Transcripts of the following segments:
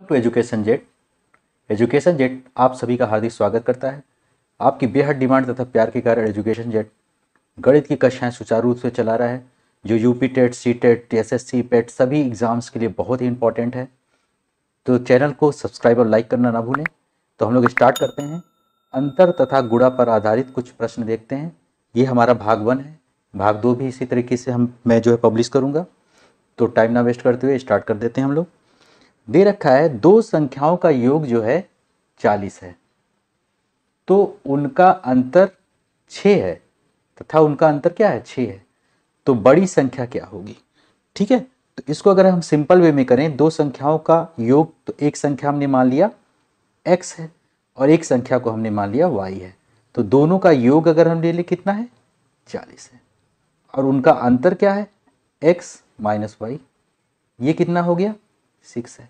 To education jet आप सभी का हार्दिक स्वागत करता है। आपकी बेहद डिमांड तथा प्यार के कारण एजुकेशन जेट गणित की कक्षाएं सुचारू रूप से चला रहा है, जो UP TET, C TET, SSC, PET सभी एग्जाम्स के लिए बहुत ही इंपॉर्टेंट है। तो चैनल को सब्सक्राइब और लाइक करना ना भूलें। तो हम लोग स्टार्ट करते हैं। अंतर तथा गुणा पर आधारित कुछ प्रश्न देखते हैं। ये हमारा भाग 1 है। भाग 2 भी इसी तरीके से मैं पब्लिश करूँगा। तो टाइम ना वेस्ट करते हुए स्टार्ट कर देते हैं हम लोग। दे रखा है दो संख्याओं का योग जो है 40 है, तो उनका अंतर 6 है तथा उनका अंतर क्या है 6 है, तो बड़ी संख्या क्या होगी। ठीक है, तो इसको अगर हम सिंपल वे में करें, दो संख्याओं का योग, तो एक संख्या हमने मान लिया x है और एक संख्या को हमने मान लिया y है, तो दोनों का योग अगर हम ले लें कितना है 40 है, और उनका अंतर क्या है x माइनस वाई, ये कितना हो गया 6 है।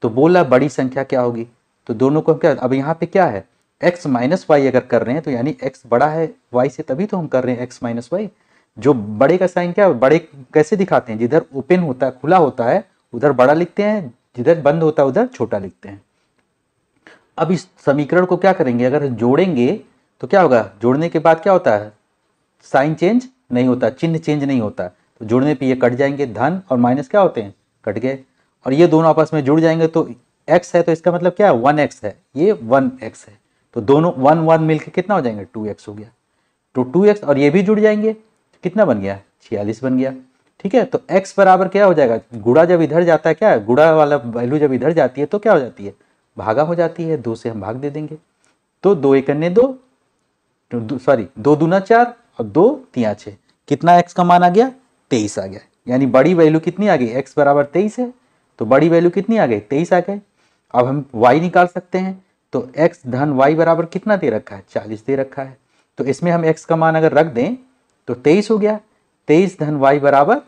तो बोला बड़ी संख्या क्या होगी, तो दोनों को क्या, अब यहाँ पे क्या है x माइनस वाई अगर कर रहे हैं तो यानी x बड़ा है y से, तभी तो हम कर रहे हैं x माइनस वाई। जो बड़े का साइन क्या है, बड़े कैसे दिखाते हैं, जिधर ओपन होता है, खुला होता है उधर बड़ा लिखते हैं, जिधर बंद होता है उधर छोटा लिखते हैं। अब इस समीकरण को क्या करेंगे, अगर जोड़ेंगे तो क्या होगा, जोड़ने के बाद क्या होता है, साइन चेंज नहीं होता, चिन्ह चेंज नहीं होता, तो जोड़ने पे ये कट जाएंगे, धन और माइनस क्या होते हैं, कट गए, और ये दोनों आपस में जुड़ जाएंगे, तो x है तो इसका मतलब क्या है 1x है, ये 1x है, तो दोनों 1 1 मिलके कितना हो जाएंगे 2x हो गया। तो 2x और ये भी जुड़ जाएंगे, तो कितना बन गया 46 बन गया। ठीक है, तो x बराबर क्या हो जाएगा, गुणा जब इधर जाता है, क्या है गुणा वाला वैल्यू जब इधर जाती है तो क्या हो जाती है, भागा हो जाती है, 2 से हम भाग दे देंगे, तो 2 एक अन्य 2, सॉरी 2 दूना 4 और 2 तिया 6, कितना x का मान आ गया 23 आ गया। यानी बड़ी वैल्यू कितनी आ गई, x बराबर 23 है, तो बड़ी वैल्यू कितनी आ गई 23 आ गए। अब हम y निकाल सकते हैं, तो x धन y बराबर कितना दे रखा है 40 दे रखा है, तो इसमें हम x का मान अगर रख दें तो 23 हो गया, 23 धन y बराबर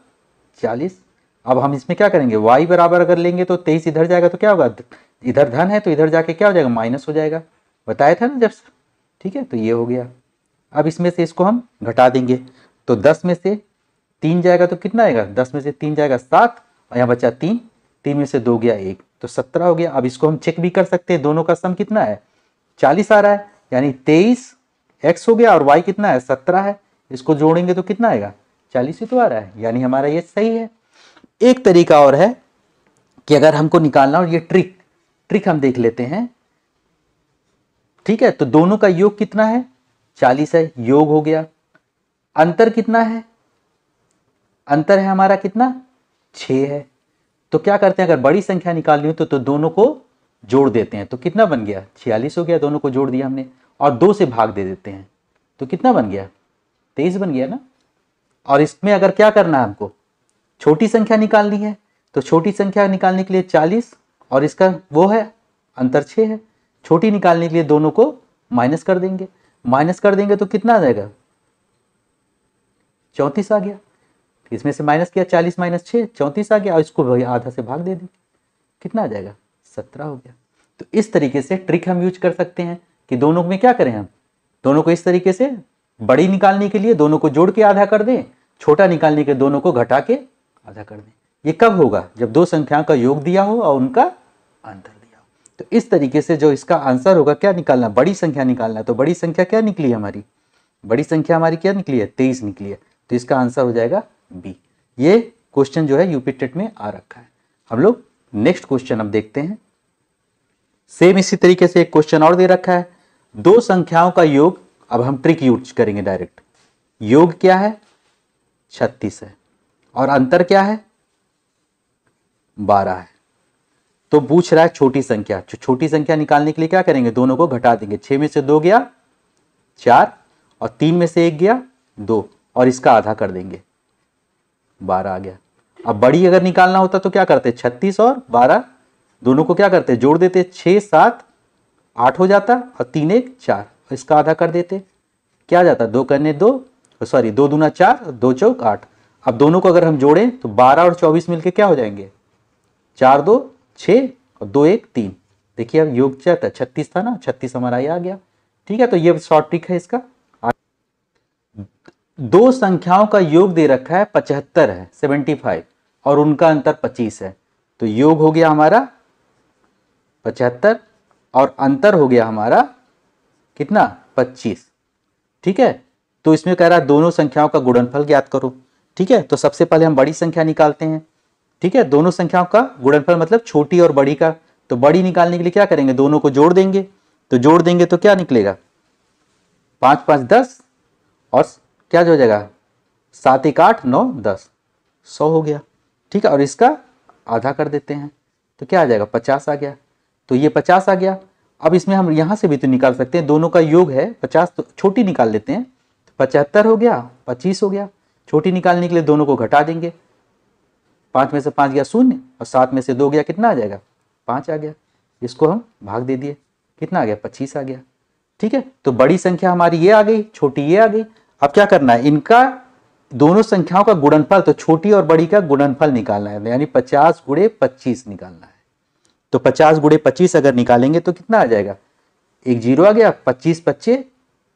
40। अब हम इसमें क्या करेंगे, y बराबर अगर लेंगे तो 23 इधर जाएगा तो क्या होगा, इधर धन है तो इधर जाके क्या हो जाएगा माइनस हो जाएगा, बताया था ना जब। ठीक है, तो ये हो गया। अब इसमें से इसको हम घटा देंगे, तो 10 में से 3 जाएगा तो कितना आएगा, 10 में से 3 जाएगा 7, और यहाँ बचा 3, 3 में से 2 गया 1, तो 17 हो गया। अब इसको हम चेक भी कर सकते हैं, दोनों का सम कितना है 40 आ रहा है, यानी 23 x हो गया और y कितना है 17 है, इसको जोड़ेंगे तो कितना आएगा 40 ही तो आ रहा है, यानी हमारा ये सही है। एक तरीका और है कि अगर हमको निकालना, और ये ट्रिक हम देख लेते हैं। ठीक है, तो दोनों का योग कितना है 40 है, योग हो गया, अंतर कितना है, अंतर है हमारा कितना 6 है, तो क्या करते हैं, अगर बड़ी संख्या निकालनी हो तो दोनों को जोड़ देते हैं, तो कितना बन गया 46 हो गया, दोनों को जोड़ दिया हमने, और 2 से भाग दे देते हैं, तो कितना बन गया 23 बन गया ना। और इसमें अगर क्या करना है, हमको छोटी संख्या निकालनी है, तो छोटी संख्या निकालने के लिए 40 और इसका वो है अंतर 6 है, छोटी निकालने के लिए दोनों को माइनस कर देंगे, माइनस कर देंगे तो कितना आ जाएगा 34 आ गया, इसमें से माइनस किया 40 माइनस 6 34 आ गया, और इसको आधा से भाग दे देंगे, कितना आ जाएगा 17 हो गया। तो इस तरीके से ट्रिक हम यूज कर सकते हैं कि दोनों में क्या करें, हम दोनों को इस तरीके से बड़ी निकालने के लिए दोनों को जोड़ के आधा कर दें, छोटा निकालने के दोनों को घटा के आधा कर दें। ये कब होगा, जब दो संख्याओं का योग दिया हो और उनका अंतर दिया हो। तो इस तरीके से जो इसका आंसर होगा, क्या निकालना, बड़ी संख्या निकालना, तो बड़ी संख्या क्या निकली हमारी, बड़ी संख्या हमारी क्या निकली है 23 निकली है, तो इसका आंसर हो जाएगा बी। ये क्वेश्चन जो है यूपी टेट में आ रखा है। हम लोग नेक्स्ट क्वेश्चन अब देखते हैं। सेम इसी तरीके से एक क्वेश्चन और दे रखा है, दो संख्याओं का योग, अब हम ट्रिक यूज करेंगे डायरेक्ट, योग क्या है 36 है और अंतर क्या है 12 है, तो पूछ रहा है छोटी संख्या। छोटी संख्या निकालने के लिए क्या करेंगे, दोनों को घटा देंगे, 6 में से 2 गया 4 और 3 में से 1 गया 2, और इसका आधा कर देंगे 12 आ गया। अब बड़ी अगर निकालना होता तो क्या करते, 36 और 12 दोनों को क्या करते, जोड़ देते, 6 7 8 हो जाता, और 3 1 4, इसका आधा कर देते, क्या जाता 2 करने 2, सॉरी 2 दूना 4 2 चौक 8। अब दोनों को अगर हम जोड़ें तो 12 और 24 मिलके क्या हो जाएंगे 4 2 6 और 2 1 3। देखिए अब योग क्या था 36 था ना, 36 हमारा ये आ गया। ठीक है, तो ये शॉर्ट ट्रिक है इसका। दो संख्याओं का योग दे रखा है 75 है 75 और उनका अंतर 25 है, तो योग हो गया हमारा 75 और अंतर हो गया हमारा कितना 25। ठीक है, तो इसमें कह रहा है दोनों संख्याओं का गुणनफल ज्ञात करो। ठीक है, तो सबसे पहले हम बड़ी संख्या निकालते हैं। ठीक है, दोनों संख्याओं का गुणनफल मतलब छोटी और बड़ी का। तो बड़ी निकालने के लिए क्या करेंगे, दोनों को जोड़ देंगे। तो जोड़ देंगे तो क्या निकलेगा, 5 5 10 और क्या जो हो जाएगा 7 1 8 9 10, 100 हो गया। ठीक है, और इसका आधा कर देते हैं तो क्या आ जाएगा 50 आ गया। तो ये 50 आ गया। अब इसमें हम यहाँ से भी तो निकाल सकते हैं, दोनों का योग है 50, तो छोटी निकाल लेते हैं। 75 हो गया, 25 हो गया। छोटी निकालने के लिए दोनों को घटा देंगे, 5 में से 5 गया 0 और 7 में से 2 गया कितना आ जाएगा 5 आ गया। इसको हम भाग दे दिए, कितना आ गया 25 आ गया। ठीक है, तो बड़ी संख्या हमारी ये आ गई, छोटी ये आ गई। अब क्या करना है, इनका दोनों संख्याओं का गुणनफल, तो छोटी और बड़ी का गुणनफल निकालना है, यानी 50 गुणे 25 निकालना है। तो 50 गुणे 25 अगर निकालेंगे तो कितना आ जाएगा, एक जीरो आ गया, 25 25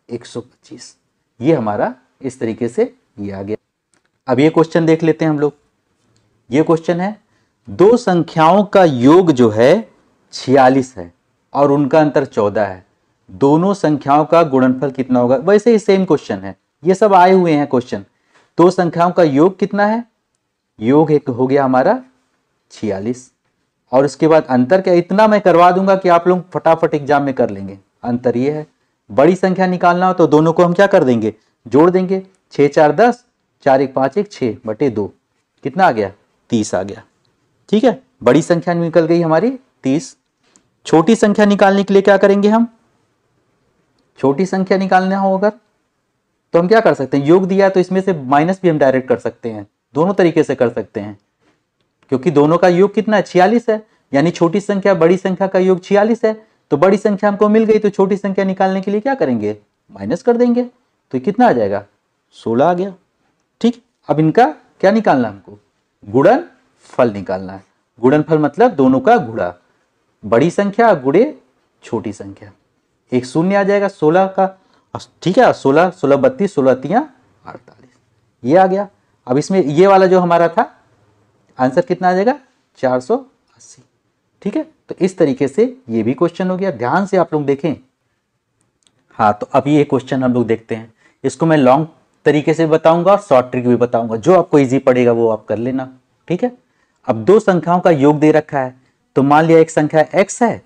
125। ये हमारा इस तरीके से ये आ गया। अब ये क्वेश्चन देख लेते हैं हम लोग। ये क्वेश्चन है, दो संख्याओं का योग जो है 46 है और उनका अंतर 14 है, दोनों संख्याओं का गुणनफल कितना होगा। वैसे ही सेम क्वेश्चन है, ये सब आए हुए हैं क्वेश्चन। दो संख्याओं का योग कितना है, योग एक हो गया हमारा 46 और उसके बाद अंतर क्या, इतना मैं करवा दूंगा कि आप लोग फटाफट एग्जाम में कर लेंगे। अंतर ये है, बड़ी संख्या निकालना हो तो दोनों को हम क्या कर देंगे, जोड़ देंगे। 6 4 10, 4 1 5 1 6 बटे 2, कितना आ गया 30 आ गया। ठीक है, बड़ी संख्या निकल गई हमारी 30। छोटी संख्या निकालने के लिए क्या करेंगे हम, छोटी संख्या निकालना हो अगर तो हम क्या कर सकते हैं, योग दिया है तो इसमें से माइनस भी हम डायरेक्ट कर सकते हैं, दोनों तरीके से कर सकते हैं, क्योंकि दोनों का योग कितना है 46 है, यानी छोटी संख्या बड़ी संख्या का योग 46 है। तो बड़ी संख्या हमको मिल गई, तो छोटी संख्या निकालने के लिए क्या करेंगे, माइनस कर देंगे। तो कितना आ जाएगा 16 आ गया। ठीक, अब इनका क्या निकालना है हमको, गुणनफल निकालना है। गुणनफल मतलब दोनों का गुणा, बड़ी संख्या गुणे छोटी संख्या। एक शून्य आ जाएगा 16 का। ठीक है, 16 16 32 16 3 48, ये आ गया। अब इसमें ये वाला जो हमारा था आंसर कितना आ जाएगा 480। ठीक है, तो इस तरीके से ये भी क्वेश्चन हो गया। ध्यान से आप लोग देखें। हाँ, तो अब ये क्वेश्चन हम लोग देखते हैं। इसको मैं लॉन्ग तरीके से बताऊंगा और शॉर्ट ट्रिक भी बताऊंगा, जो आपको इजी पड़ेगा वो आप कर लेना। ठीक है, अब दो संख्याओं का योग दे रखा है, तो मान लिया एक संख्या x है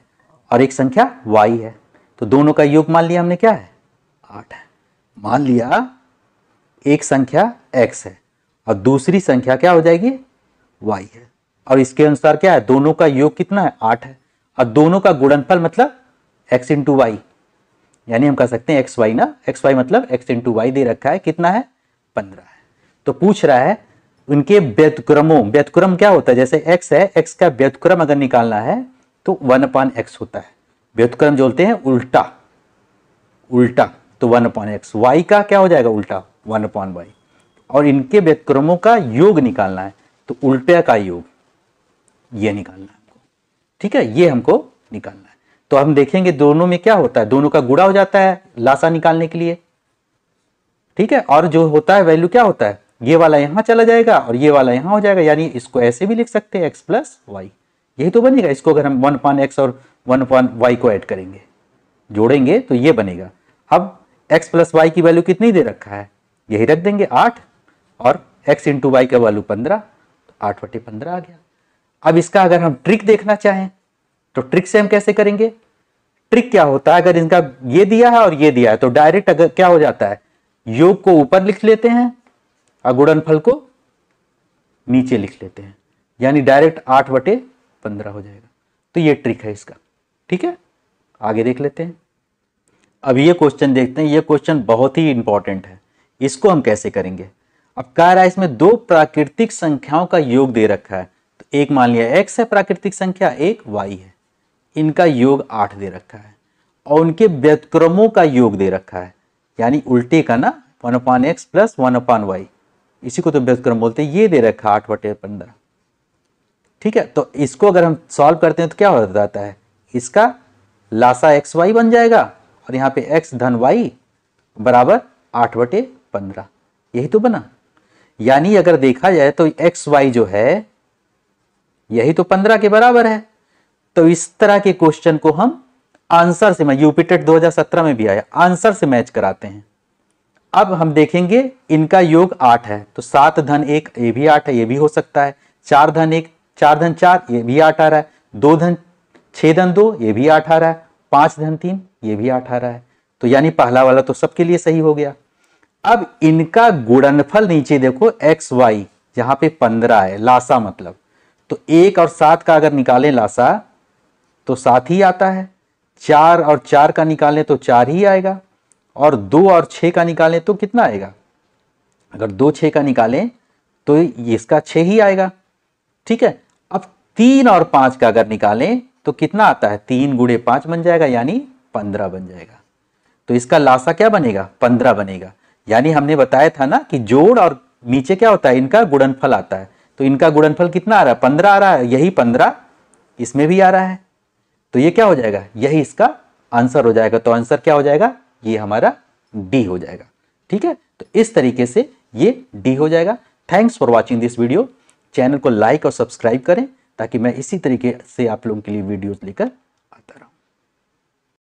और एक संख्या y है, तो दोनों का योग मान लिया हमने क्या है 8 है। मान लिया एक संख्या x है और दूसरी संख्या क्या हो जाएगी y है, और इसके अनुसार क्या है, दोनों का योग कितना है 8 है, और दोनों का गुणनफल मतलब x इंटू वाई, यानी हम कह सकते हैं एक्स वाई ना, एक्स वाई मतलब x इंटू वाई दे रखा है, कितना है 15 है। तो पूछ रहा है उनके व्युत्क्रमों, व्युत्क्रम क्या होता है, जैसे x है, x का व्युत्क्रम अगर निकालना है तो 1/x होता है। व्युत्क्रम जो बोलते हैं उल्टा, उल्टा तो 1/x। y का क्या हो जाएगा उल्टा 1/y, और इनके व्युत्क्रमों का योग निकालना है तो उल्टे का योग ये निकालना है हमको। ठीक है, ये हमको निकालना है। तो हम देखेंगे दोनों में क्या होता है, दोनों का गुणा हो जाता है लासा निकालने के लिए। ठीक है, और जो होता है वैल्यू क्या होता है, ये वाला यहां चला जाएगा और ये वाला यहां हो जाएगा, यानी इसको ऐसे भी लिख सकते हैं x प्लस वाई, यही तो बनेगा। इसको अगर हम 1/x और 1/y को ऐड करेंगे, जोड़ेंगे तो ये बनेगा। अब x प्लस वाई की वैल्यू कितनी दे रखा है, यही रख देंगे 8, और x इंटू वाई का वैल्यू 15, तो 8/15 आ गया। अब इसका अगर हम ट्रिक देखना चाहें तो ट्रिक से हम कैसे करेंगे, ट्रिक क्या होता है, अगर इनका ये दिया है और ये दिया है तो डायरेक्ट अगर क्या हो जाता है, योग को ऊपर लिख लेते हैं और गुणनफल को नीचे लिख लेते हैं, यानी डायरेक्ट 8/15 हो जाएगा। तो ये ट्रिक है इसका। ठीक है, आगे देख लेते हैं। अब ये क्वेश्चन देखते हैं, ये क्वेश्चन बहुत ही इंपॉर्टेंट है। इसको हम कैसे करेंगे, अब कह रहा है इसमें दो प्राकृतिक संख्याओं का योग दे रखा है, तो एक मान लिया x है प्राकृतिक संख्या, एक y है, इनका योग 8 दे रखा है, और उनके व्युत्क्रमों का योग दे रखा है, यानी उल्टे का ना 1/x प्लस 1/y, इसी को तो व्युत्क्रम बोलते हैं। ये दे रखा 8/15। ठीक है, तो इसको अगर हम सॉल्व करते हैं तो क्या हो जाता है, इसका लासा एक्स वाई बन जाएगा, और यहाँ पे x धन y बराबर 8/15, यही तो बना। यानी अगर देखा जाए तो एक्स वाई जो है यही तो 15 के बराबर है, तो इस तरह के क्वेश्चन को हम आंसर से, मैं यूपी टेट 2017 में भी आया, आंसर से मैच कराते हैं। अब हम देखेंगे इनका योग 8 है, तो 7 धन 1 ये भी 8 है, ये भी हो सकता है। 4 धन 1 4 धन 4 ये भी 8 आ रहा है। 2 धन 6 धन 2 ये भी 8 आ रहा है। 5 धन 3 ये भी 8 आ रहा है। तो यानी पहला वाला तो सबके लिए सही हो गया। अब इनका गुणनफल नीचे देखो एक्स वाई, जहां पे 15 है, लासा मतलब, तो 1 और 7 का अगर निकालें लासा तो 7 ही आता है। 4 और 4 का निकालें तो 4 ही आएगा, और 2 और 6 का निकालें तो कितना आएगा? अगर 2 6 का निकालें तो इसका 6 ही आएगा। ठीक है। अब 3 और 5 का अगर निकालें तो कितना आता है? 3 गुणे 5 बन जाएगा, यानी 15 बन जाएगा। तो इसका लासा क्या बनेगा? 15 बनेगा। यानी हमने बताया था ना कि जोड़ और नीचे क्या होता है, इनका गुणनफल आता है। तो इनका गुणनफल कितना आ रहा है? 15 आ रहा है। यही 15 इसमें भी आ रहा है, तो ये क्या हो जाएगा? यही इसका आंसर हो जाएगा। तो आंसर क्या हो जाएगा? ये हमारा डी हो जाएगा। ठीक है। तो इस तरीके से ये डी हो जाएगा। Thanks for watching this video. Channel को लाइक और सब्सक्राइब करें ताकि मैं इसी तरीके से आप लोगों के लिए वीडियोस लेकर